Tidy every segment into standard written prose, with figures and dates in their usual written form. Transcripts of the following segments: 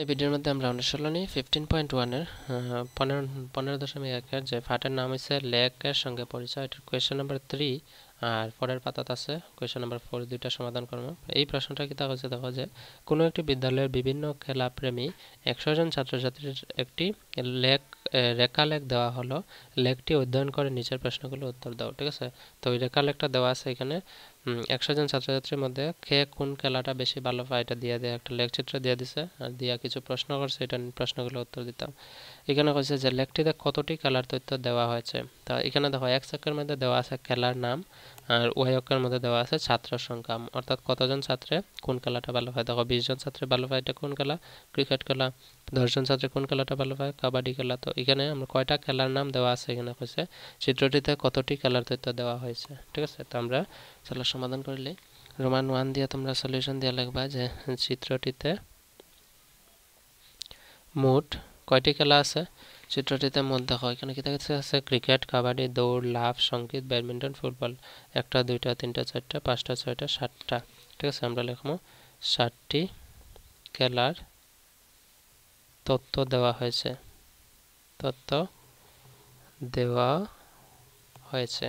এই ভিডিওর মধ্যে আমরা অনুশীলনী 15.1 এর 15.1 যে পাঠের নাম হচ্ছে লেকের সঙ্গে পরিচয়। এটার কোয়েশ্চেন নাম্বার 3 আর পরের পাতাতে আছে কোয়েশ্চেন নাম্বার 4, দুইটা সমাধান করব। এই প্রশ্নটা কি তা হচ্ছে, দেখো যে কোনো একটি বিদ্যালয়ের বিভিন্ন খেলাপ্রেমী 100 জন ছাত্রছাত্রীর একটি লেক রেখা লেখ দেওয়া হলো। লেকটি অধ্যয়ন করে নিচের প্রশ্নগুলো উত্তর দাও। ঠিক আছে, তো ওই রেখা লেখটা দেওয়া আছে এখানে। 100 জন ছাত্রছাত্রীর মধ্যে কে কোন খেলাটা বেশি ভালো পায় এটা দিয়ে একটা লেখচিত্র দিয়ে দিছে আর দিয়া কিছু প্রশ্ন করছে, এটা প্রশ্নগুলো উত্তর দিতাম। এখানে কইছে যে লেখটিতে কতটি খেলার তথ্য দেওয়া হয়েছে। তা এখানে দেখো এক্স অক্ষের মধ্যে দেওয়া আছে খেলার নাম আর ওয়াই অক্ষের মধ্যে দেওয়া আছে ছাত্র সংখ্যা, অর্থাৎ কতজন ছাত্রে কোন খেলাটা ভালো পায়। দেখো 20 জন ছাত্রে ভালো পায় এটা কোন খেলা, ক্রিকেট খেলা। 10 জন ছাত্রে কোন খেলাটা ভালো পায়, কাবাডি খেলা। তো এখানে আমরা কয়টা খেলার নাম দেওয়া আছে এখানে কইছে চিত্রটিতে কতটি খেলার তথ্য দেওয়া হয়েছে। ঠিক আছে, তো আমরা চলো সমাধান করলে রোমান 1 দিয়ে তোমরা সলিউশন দিয়ে লিখবা যে চিত্রটিতে মোট কয়টি খেলা আছে। চিত্রটিতে মোট দেখো এখানে কি আছে ক্রিকেট, কাবাডি, দৌড়, লাফ, সঙ্গীত, ব্যাডমিন্টন, ফুটবল। 1টা 2টা 3টা 4টা 5টা 6টা 7টা। ঠিক আছে, আমরা লিখবো 7টি খেলার তথ্য দেওয়া হয়েছে। তথ্য দেওয়া হয়েছে।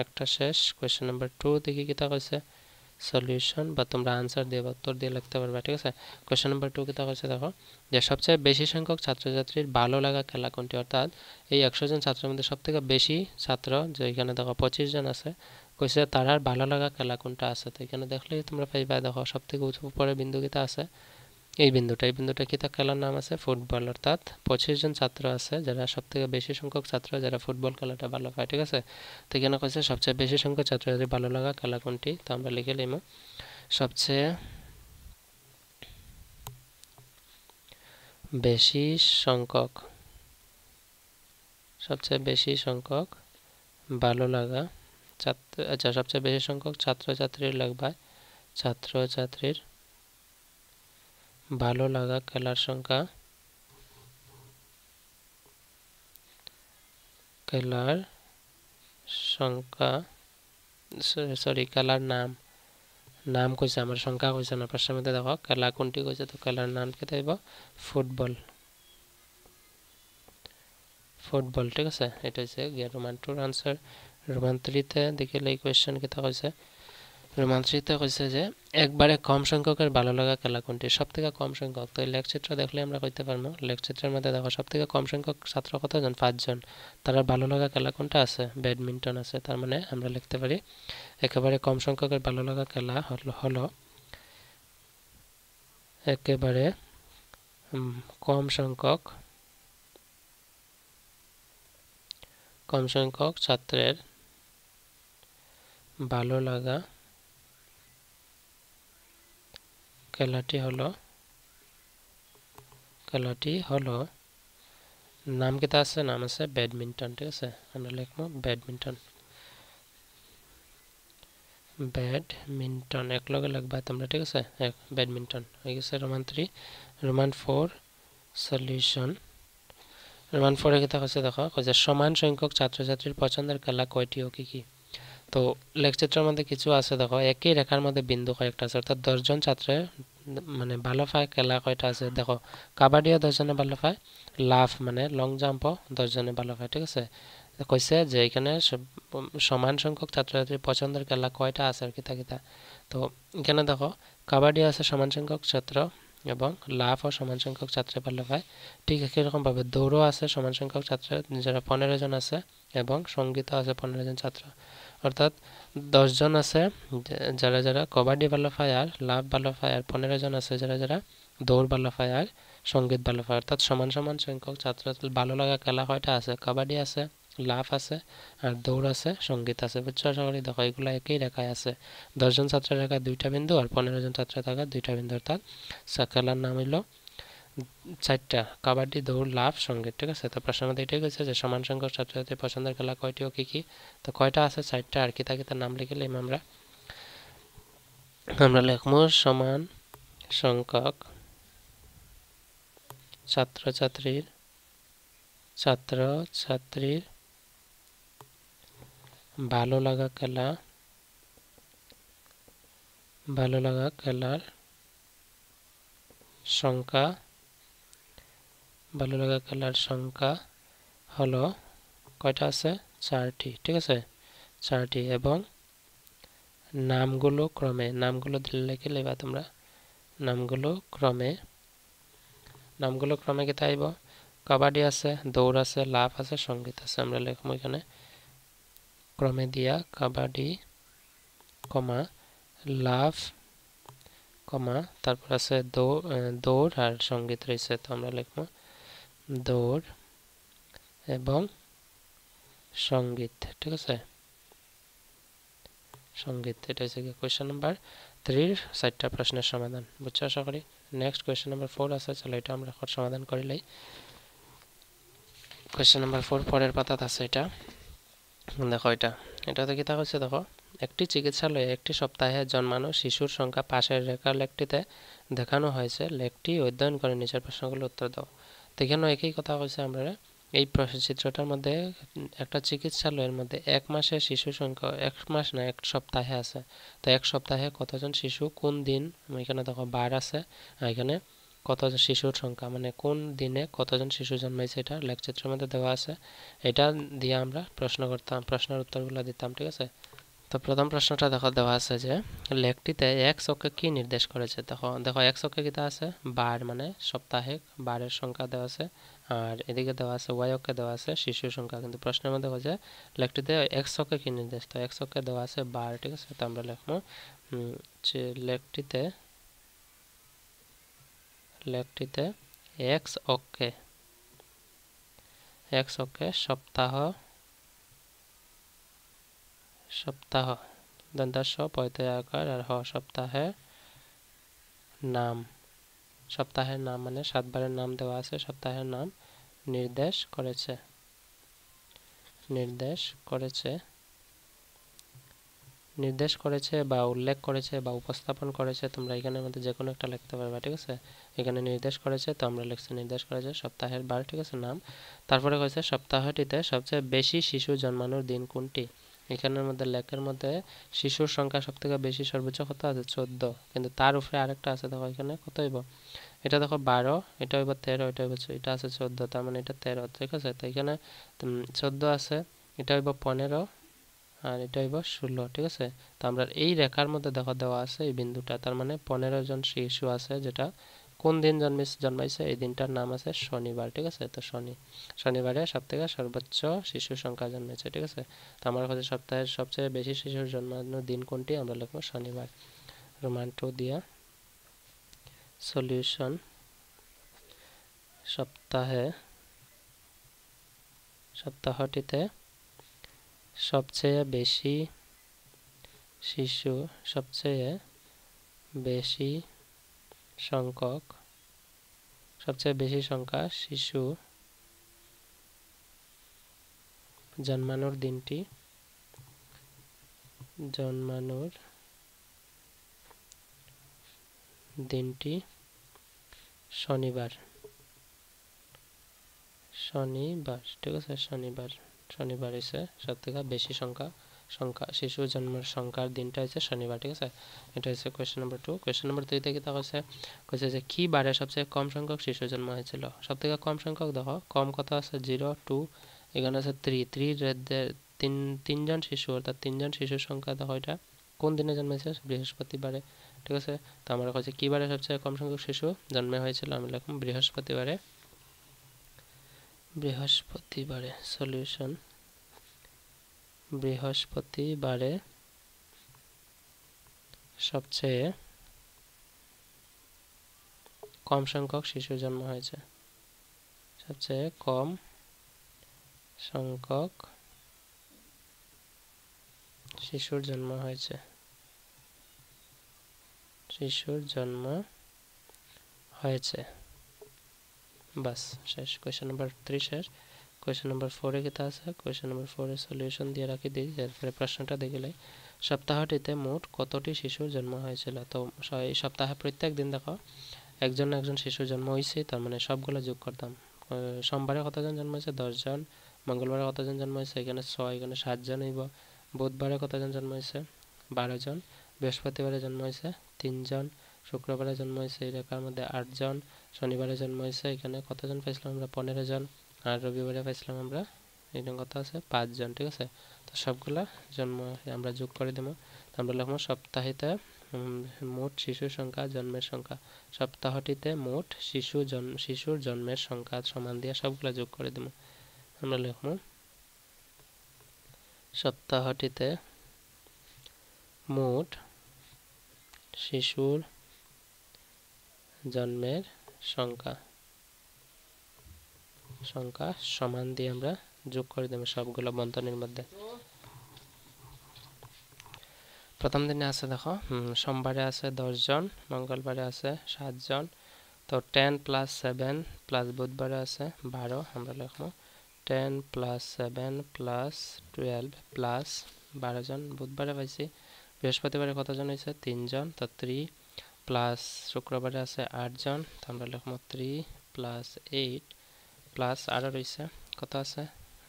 একটা শেষ। কোয়েশ্চেন নাম্বার 2 দেখি কি তা কইছে সলিউশন বা তোমরা আনসার দিয়ে বা উত্তর দিয়ে লিখতে পারবে। ঠিক আছে, কোয়েশ্চেন নাম্বার 2 কি তা কইছে দেখো যে সবচেয়ে বেশি সংখ্যক ছাত্রছাত্রীর ভালো লাগা খেলা কোনটি, অর্থাৎ এই 100 জন ছাত্রের মধ্যে সবথেকে বেশি ছাত্র যে এখানে দেখো 25 জন আছে, কইছে তার ভালো লাগা খেলা কোনটা আছে। তো এখানে দেখলেই তোমরা পাইবা দেখো সবথেকে উপরে বিন্দু কিতা আছে এই বিন্দুটা কি তা খেলার নাম আছে ফুটবল, অর্থাৎ 25 জন ছাত্র আছে যারা সবথেকে বেশি সংখ্যক ছাত্র যারা ফুটবল খেলাটা ভালো পায়। ঠিক আছে, তো এখানে কইছে সবচেয়ে বেশি সংখ্যক ছাত্রছাত্রীর ভালো লাগা খেলা কোনটি, তো আমরা লিখে নিব সবচেয়ে বেশি সংখ্যক ভালো লাগা ছাত্র, আচ্ছা সবচেয়ে বেশি সংখ্যক ছাত্রছাত্রীর লাগবে ছাত্রছাত্রীর ভালো লাগা খেলার সংখ্যা খেলার সংখ্যা সরি খেলার নাম কইছে আমার সংখ্যা কইছে না, প্রশ্নের মধ্যে দেখো খেলা কোনটি কইছে, তো খেলার নাম কি থাকব ফুটবল। ঠিক আছে, এটা হচ্ছে রোমান 2 আনসার। রোমান 3 তে দেখিলে এই কোয়েশ্চেন কি তা কইছে রোমান 3 তে কইছে যে একবারে কম সংখ্যকের ভালো লাগা খেলা কোনটি, সবথেকে কম সংখ্যক। তো এই লেখচিত্র দেখলে আমরা কইতে পারবো লেখচিত্রের মধ্যে দেখো সবথেকে কম সংখ্যক ছাত্র কতজন 5 জন, তার ভালো লাগা খেলা কোনটা আছে ব্যাডমিন্টন আছে। তার মানে আমরা লিখতে পারি একেবারে কম সংখ্যকের ভালো লাগা খেলা হলো একেবারে কম সংখ্যক ছাত্রের ভালো লাগা খেলাটি হলো নাম কিতা আছে, নাম আছে ব্যাডমিন্টন। ঠিক আছে, আমরা লিখবো ব্যাডমিন্টন এক লগে লিখবা তোমরা। ঠিক আছে, ব্যাডমিন্টন হয়ে গেছে রোমান 3। Roman 4 solution. রোমান 4 এ কিতা কইছে দেখো কইছে সমান সংখ্যক ছাত্রছাত্রীর পছন্দের খেলা কয়টি ও কি কি। তো লেখচিত্রের মধ্যে কিছু আছে দেখো একই রেখার মধ্যে বিন্দু কয়েকটা আছে, অর্থাৎ 10 জন ছাত্রের মানে ভালো পায় খেলা কয়টা আছে দেখো কাবাডিও 10 জনে ভালো পায়, লাফ মানে লং জাম্পও 10 জনে ভালো পায়। ঠিক আছে, কইছে যে এখানে সমান সংখ্যক ছাত্রছাত্রীর পছন্দের খেলা কয়টা আছে আর কিতা কিতা। তো এখানে দেখো কাবাডি আছে সমান সংখ্যক ছাত্র এবং লাফও সমান সংখ্যক ছাত্রে ভালো পায়। ঠিক একই রকমভাবে দৌড়ও আছে সমান সংখ্যক ছাত্র যারা 15 জন আছে এবং সঙ্গীতও আছে 15 জন ছাত্র, অর্থাৎ 10 জন আছে যারা কবাডি ভালো পায় আর লাফ ভালো পায়, আর 15 জন আছে যারা দৌড় ভালো পায় আর সঙ্গীত ভালো পায়, অর্থাৎ সমান সমান সংখ্যক ছাত্র ভালো লাগা খেলা কয়টা আছে কাবাডি আছে, লাফ আছে আর দৌড় আছে, সঙ্গীত আছে। বুঝছো আশা করি। দেখো এগুলো একই রেখায় আছে, 10 জন ছাত্রের রেখায় 2টা বিন্দু আর 15 জন ছাত্রের থাকা 2টা বিন্দু, অর্থাৎ খেলার নাম হইল 4টা কাবাডি, দৌড়, লাফ, সঙ্গীত। ঠিক আছে, তো প্রশ্নের মধ্যে এটাই কইছে যে সমান সংখ্যক ছাত্রছাত্রীর পছন্দের খেলা কয়টি ও কি কি। তো কয়টা আছে 4টা, আর কিতা কিতা নাম লিখলে আমরা লিখবো সমান সংখ্যক ছাত্রছাত্রীর ভালো লাগা খেলার সংখ্যা ভালো লাগা খেলার সংখ্যা হলো কয়টা আছে 4টি ঠিক আছে 4টি এবং নামগুলো ক্রমে নামগুলো লিখে লিখবা তোমরা নামগুলো ক্রমে কি তাইব কাবাডি আছে দৌড় আছে লাফ আছে সঙ্গীত আছে আমরা লিখব এখানে ক্রমে দিয়া কাবাডি কমা লাফ কমা তারপর আছে দৌড় আর সঙ্গীত রয়েছে তো আমরা লিখব দৌড় এবং সঙ্গীত ঠিক আছে সঙ্গীত এটা হচ্ছে কোয়েশ্চেন নাম্বার 3 এর 4টা প্রশ্নের সমাধান বুঝছো আশা করি নেক্সট কোয়েশ্চেন নাম্বার 4 আছে চলো এটা আমরা সমাধান করিলাই কোয়েশ্চেন নাম্বার 4 পরের পাতাত আছে এটা দেখো এটাতে কি তা হচ্ছে দেখো একটি চিকিৎসালয়ে একটি সপ্তাহে জন্মানো শিশুর সংখ্যা পাশের রেখার লেখটিতে দেখানো হয়েছে লেখটি অধ্যয়ন করে নিচের প্রশ্নগুলোর উত্তর দাও তো এখানে একই কথা কইছে আমরা এই চিত্রটার মধ্যে একটা চিকিৎসালয়ের মধ্যে এক মাসে শিশু সংখ্যা এক মাস না এক সপ্তাহে আছে তো এক সপ্তাহে কতজন শিশু কোন দিন এখানে দেখো বার আছে এখানে কতজন শিশুর সংখ্যা মানে কোন দিনে কতজন শিশু জন্মাইছে এটা লেখচিত্রের মধ্যে দেওয়া আছে এটা দিয়ে আমরা প্রশ্ন করতাম প্রশ্নের উত্তরগুলো দিতাম ঠিক আছে তো প্রথম প্রশ্নটা দেওয়া আছে যে লেখটিতে এক্স অক্ষে কি নির্দেশ করেছে দেখো এক্স অক্ষে কি আছে বার মানে সাপ্তাহিক বারের সংখ্যা দেওয়া আছে আর এদিকে দেওয়া আছে ওয়াই অক্ষে দেওয়া আছে শিশুর সংখ্যা কিন্তু প্রশ্নের মধ্যে হচ্ছে লেখটিতে এক্স অক্ষে কি নির্দেশ তো এক্স অক্ষে দেওয়া আছে বার ঠিক আছে তো আমরা লিখবো যে লেখটিতে এক্স অক্ষে সপ্তাহ দন্তাস্ব পয়তয় আকার আর সপ্তাহের নাম মানে 7 বারের নাম দেওয়া আছে সপ্তাহের নাম নির্দেশ করেছে বা উল্লেখ করেছে বা উপস্থাপন করেছে তোমরা এখানের মধ্যে যে কোনো একটা লিখতে পারবে ঠিক আছে এখানে নির্দেশ করেছে তো আমরা লিখছি নির্দেশ করেছে সপ্তাহের বার ঠিক আছে নাম তারপরে কইছে সপ্তাহটিতে সবচেয়ে বেশি শিশু জন্মানোর দিন কোনটি এখানের মধ্যে লেখের মধ্যে শিশুর সংখ্যা সবথেকে বেশি সর্বোচ্চ কত আছে 14 কিন্তু তার উপরে আরেকটা আছে দেখো এখানে কত হইব এটা দেখো 12 এটা হইব 13 এটা হইব এটা আছে 14 তার মানে এটা 13 ঠিক আছে তো এখানে 14 আছে এটা হইব 15 আর এটা হইব 16 ঠিক আছে তো আমরা এই রেখার মধ্যে দেখো দেওয়া আছে এই বিন্দুটা তার মানে 15 জন শিশু আছে যেটা কোন দিন জন্মাইছে এই দিনটার নাম আছে শনিবার ঠিক আছে তো শনিবারে সবথেকে সর্বোচ্চ শিশু সংখ্যা জন্মেছে ঠিক আছে তো আমার কাছে সপ্তাহের সবচেয়ে বেশি শিশুর জন্মানোর দিন কোনটি আমরা লিখব শনিবার রোমান 2 দিয়া সলিউশন সপ্তাহটিতে সবচেয়ে বেশি সংখ্যা শিশু জন্মানোর দিনটি শনিবার ঠিক আছে শনিবার হইছে সবথেকে বেশি সংখ্যা শিশু জন্মের সংখ্যার দিনটা হচ্ছে শনিবার ঠিক আছে এটা হচ্ছে কোয়েশ্চেন নাম্বার 2 কোয়েশ্চেন নাম্বার 3 তে কি কইছে যে কি বারে সবচেয়ে কম সংখ্যক শিশু জন্ম হয়েছিল সবথেকে কম সংখ্যক দেখো কম কত আছে 0 2 এখানে আছে 3 তিনজন শিশু অর্থাৎ তিনজন শিশুর সংখ্যা দেখো এটা কোন দিনে জন্মেছে বৃহস্পতিবারে ঠিক আছে তো আমরা কইছে কি বারে সবচেয়ে কম সংখ্যক শিশু জন্ম হয়েছিল আমি লিখব বৃহস্পতিবারে সলিউশন বৃহস্পতিবারে সবচেয়ে কম সংখ্যক শিশু জন্ম হয়েছে সবচেয়ে কম সংখ্যক শিশুর জন্ম হয়েছে বাস শেষ কোয়েশ্চেন নাম্বার 3 শেষ কোয়েশ্চেন নাম্বার 4 এ কি আছে কোয়েশ্চেন নাম্বার 4 এর সলিউশন দিয়ে রাখি দিই এরপরে প্রশ্নটা দেখলে সপ্তাহটিতে মোট কতটি শিশুর জন্ম হয়েছিল তো এই সপ্তাহে প্রত্যেক দিন দেখো একজন শিশু জন্ম হয়েছে তার মানে সবগুলো যোগ করতাম সোমবারে কতজন জন্ম হয়েছে 10 জন মঙ্গলবারে কতজন জন্ম হয়েছে এখানে 6 এখানে 7 জন হইব বুধবারে কতজন জন্ম হয়েছে 12 জন বৃহস্পতিবারে জন্ম হয়েছে 3 জন শুক্রবারে জন্ম হয়েছে এই রেখার মধ্যে 8 জন, শনিবারে জন্ম হয়েছে এখানে কতজন পাইছিলাম আমরা 15 জন, আর রবিবারে পাইছিলাম আমরা এখানে কত আছে 5 জন। ঠিক আছে, তো সবগুলা জন্ম আমরা যোগ করে দেবো। তো আমরা লিখবো সপ্তাহেতে মোট শিশুর সংখ্যা জন্মের সংখ্যা, সপ্তাহটিতে মোট শিশুর জন্মের সংখ্যা সমান দিয়ে সবগুলা যোগ করে দেবো। আমরা লিখবো সপ্তাহটিতে মোট শিশুর জন্মের সংখ্যা সমান দিয়ে আমরা যোগ করে দেবো সবগুলো বন্ধনীর মধ্যে। প্রথম দিনে আছে দেখো সোমবারে আছে 10 জন, মঙ্গলবারে আছে 7 জন, তো 10 + 7 প্লাস বুধবারে আছে 12, আমরা লিখবো 10 + 7 + 12 প্লাস 12 জন বুধবারে পাইছি। বৃহস্পতিবারে কতজন হয়েছে 3 জন, তো 3 প্লাস শুক্রবারে আছে 8 জন, তো আমরা লিখবো 3 + 8 প্লাস আরও রয়েছে কত আছে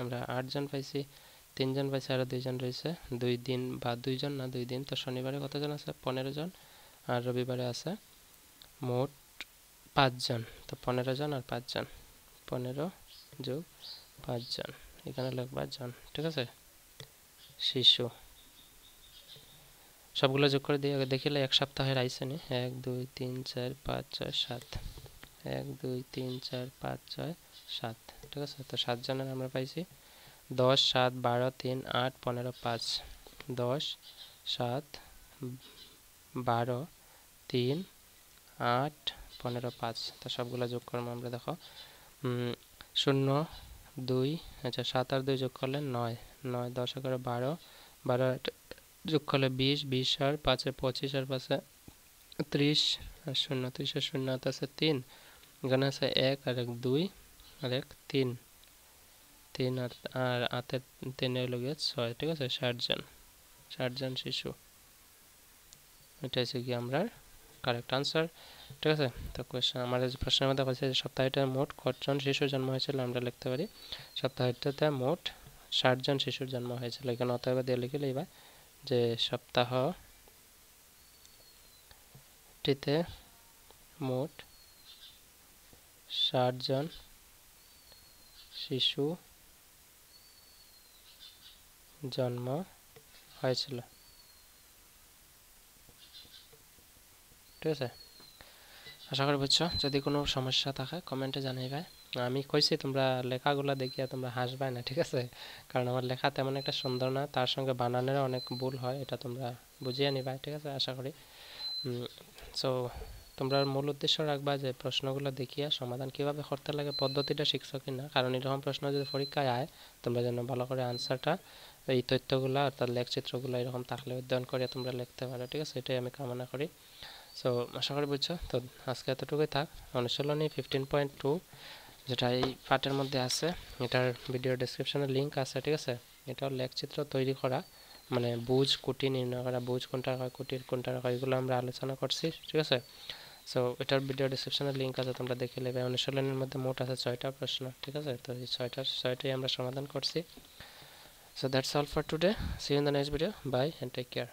আমরা 8 জন পাইছি, 3 জন পাইছি, আরও 2 জন রয়েছে 2 দিন বা 2 জন না 2 দিন। তো শনিবারে কতজন আছে 15 জন, আর রবিবারে আছে মোট 5 জন, তো 15 জন আর 5 জন, 15 + 5 জন, এখানে লিখবা জন। ঠিক আছে, শিশু সবগুলো যোগ করে দিয়ে দেখিলে এক সপ্তাহের আইসে নি 1 2 3 4 5 6 7, 1 2 3 4 5 6 7। ঠিক আছে, তো 7 জনের আমরা পাইছি 10 7 12 3 8 15 5, 10 7 12 3 8 15 5, তো সবগুলো যোগ করবো আমরা। দেখো 0 2, আচ্ছা 7 আর 2 যোগ করলে 9, 9 10 11 12, 12 যোগ করলে 20, 20 আর 5 25 আর 5 30, আর 0 30 আর 0 আছে 3, এখানে আছে 1 আর 1 2 আর 1 3, 3 আর 3 এর লগে 6। ঠিক আছে, 60 জন শিশু, এটা হচ্ছে কি আমরা কারেক্ট আনসার। ঠিক আছে, তো কোয়েশ্চেন আমাদের প্রশ্নের মধ্যে বলছে যে সপ্তাহটিতে মোট কতজন শিশুর জন্ম হয়েছিল, আমরা লিখতে পারি সপ্তাহটিতে মোট 60 জন শিশুর জন্ম হয়েছিল। এখানে অতএব দিয়ে লিখলে এবার যে সপ্তাহটিতে মোট 60 জন শিশু জন্ম হয়েছিল। ঠিক আছে, আশা করি বুঝছো। যদি কোনো সমস্যা থাকে কমেন্টে জানাইবে। আমি কইছি তোমরা লেখাগুলো দেখিয়া তোমরা হাসবাই না, ঠিক আছে, কারণ আমার লেখা তেমন একটা সুন্দর না, তার সঙ্গে বানানেরও অনেক ভুল হয়, এটা তোমরা বুঝিয়ে নিবা। ঠিক আছে, আশা করি। সো তোমরা মূল উদ্দেশ্য রাখবা যে প্রশ্নগুলো দেখিয়া সমাধান কিভাবে করতে লাগে পদ্ধতিটা শিখছো কিনা, কারণ এরকম প্রশ্ন যদি পরীক্ষায় আয় তোমরা যেন ভালো করে আনসারটা এই তথ্যগুলো অর্থাৎ লেখচিত্রগুলো এরকম থাকলে অধ্যয়ন করে তোমরা লিখতে পারো। ঠিক আছে, এটাই আমি কামনা করি। সো আশা করি বুঝছো। তো আজকে এতটুকুই থাক। অনুশীলনী 15.2 যেটা এই পার্টের মধ্যে আছে, এটার ভিডিও ডেসক্রিপশনে লিঙ্ক আছে। ঠিক আছে, এটাও লেখচিত্র তৈরি করা, মানে বুঝ কুটি নির্ণয় করা, বুঝ কোনটা হয় কুটির কোনটা হয়, এগুলো আমরা আলোচনা করছি। ঠিক আছে, সো এটার ভিডিও ডেসক্রিপশনে লিঙ্ক আছে, তোমরা দেখে নেবে। অনুশীলনীর মধ্যে মোট আছে 6টা প্রশ্ন। ঠিক আছে, তো এই 6টাই আমরা সমাধান করছি। So that's all for today, see you in the next video, bye and take care.